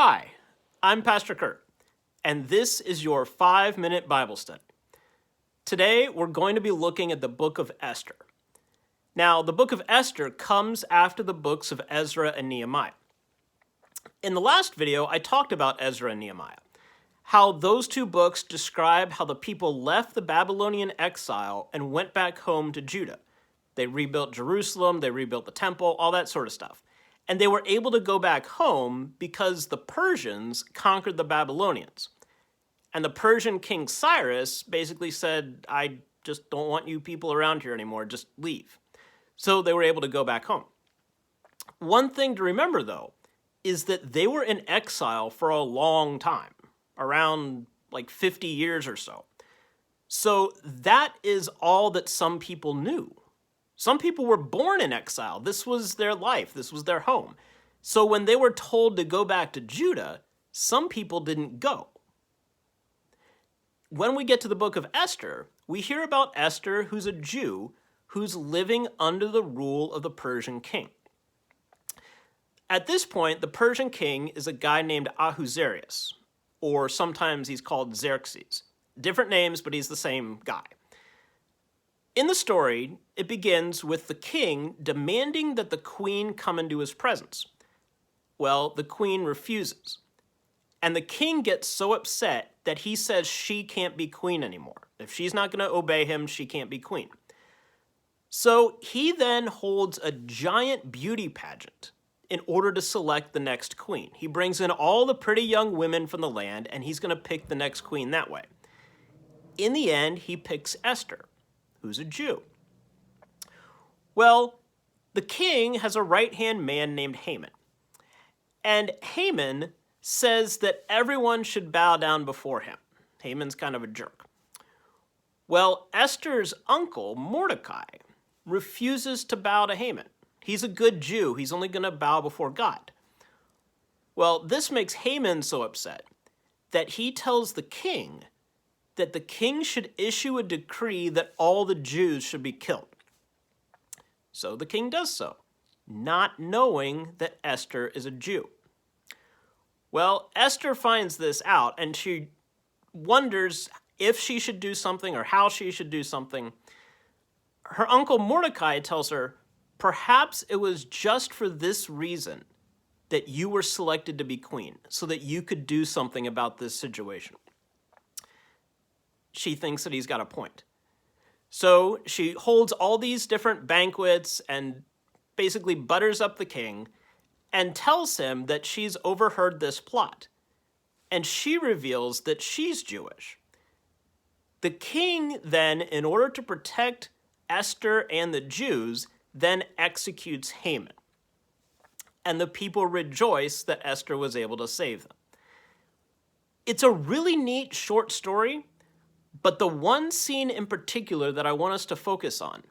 Hi, I'm Pastor Kurt, and this is your 5-minute Bible study. Today, we're going to be looking at the book of Esther. Now, the book of Esther comes after the books of Ezra and Nehemiah. In the last video, I talked about Ezra and Nehemiah, how those two books describe how the people left the Babylonian exile and went back home to Judah. They rebuilt Jerusalem, they rebuilt the temple, all that sort of stuff. And they were able to go back home because the Persians conquered the Babylonians. And the Persian king Cyrus basically said, I just don't want you people around here anymore, just leave. So they were able to go back home. One thing to remember, though, is that they were in exile for a long time, around like 50 years or so. So that is all that some people knew. Some people were born in exile. This was their life. This was their home. So when they were told to go back to Judah, some people didn't go. When we get to the book of Esther, we hear about Esther, who's a Jew, who's living under the rule of the Persian king. At this point, the Persian king is a guy named Ahasuerus, or sometimes he's called Xerxes. Different names, but he's the same guy. In the story, it begins with the king demanding that the queen come into his presence. Well, the queen refuses. And the king gets so upset that he says she can't be queen anymore. If she's not going to obey him, she can't be queen. So he then holds a giant beauty pageant in order to select the next queen. He brings in all the pretty young women from the land, and he's going to pick the next queen that way. In the end, he picks Esther, who's a Jew. Well, the king has a right-hand man named Haman. And Haman says that everyone should bow down before him. Haman's kind of a jerk. Well, Esther's uncle, Mordecai, refuses to bow to Haman. He's a good Jew. He's only going to bow before God. Well, this makes Haman so upset that he tells the king that the king should issue a decree that all the Jews should be killed. So the king does so, not knowing that Esther is a Jew. Well, Esther finds this out, and she wonders if she should do something or how she should do something. Her uncle Mordecai tells her, perhaps it was just for this reason that you were selected to be queen, so that you could do something about this situation. She thinks that he's got a point. So she holds all these different banquets and basically butters up the king and tells him that she's overheard this plot. And she reveals that she's Jewish. The king then, in order to protect Esther and the Jews, then executes Haman. And the people rejoice that Esther was able to save them. It's a really neat short story. But the one scene in particular that I want us to focus on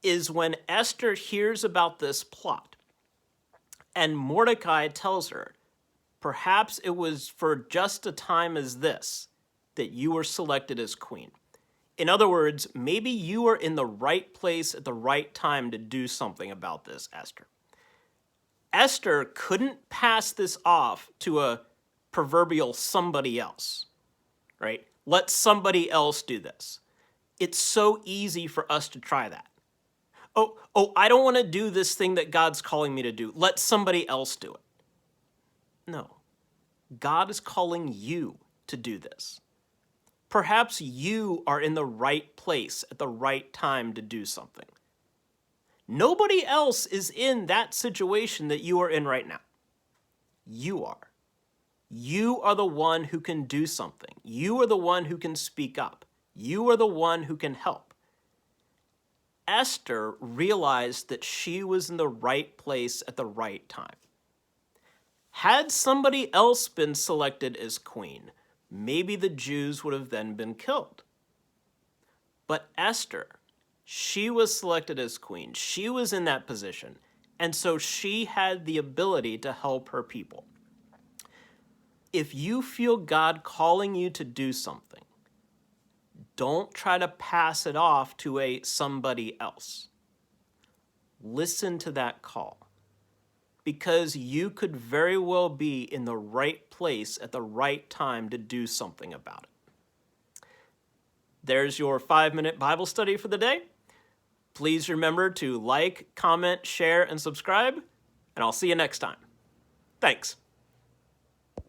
is when Esther hears about this plot. And Mordecai tells her, perhaps it was for just a time as this that you were selected as queen. In other words, maybe you are in the right place at the right time to do something about this, Esther. Esther couldn't pass this off to a proverbial somebody else, right? Let somebody else do this. It's so easy for us to try that. Oh, I don't want to do this thing that God's calling me to do. Let somebody else do it. No. God is calling you to do this. Perhaps you are in the right place at the right time to do something. Nobody else is in that situation that you are in right now. You are. You are the one who can do something. You are the one who can speak up. You are the one who can help. Esther realized that she was in the right place at the right time. Had somebody else been selected as queen, maybe the Jews would have then been killed. But Esther, she was selected as queen. She was in that position, and so she had the ability to help her people. If you feel God calling you to do something, don't try to pass it off to a somebody else. Listen to that call. because you could very well be in the right place at the right time to do something about it. There's your 5-minute Bible study for the day. Please remember to like, comment, share, and subscribe, and I'll see you next time. Thanks.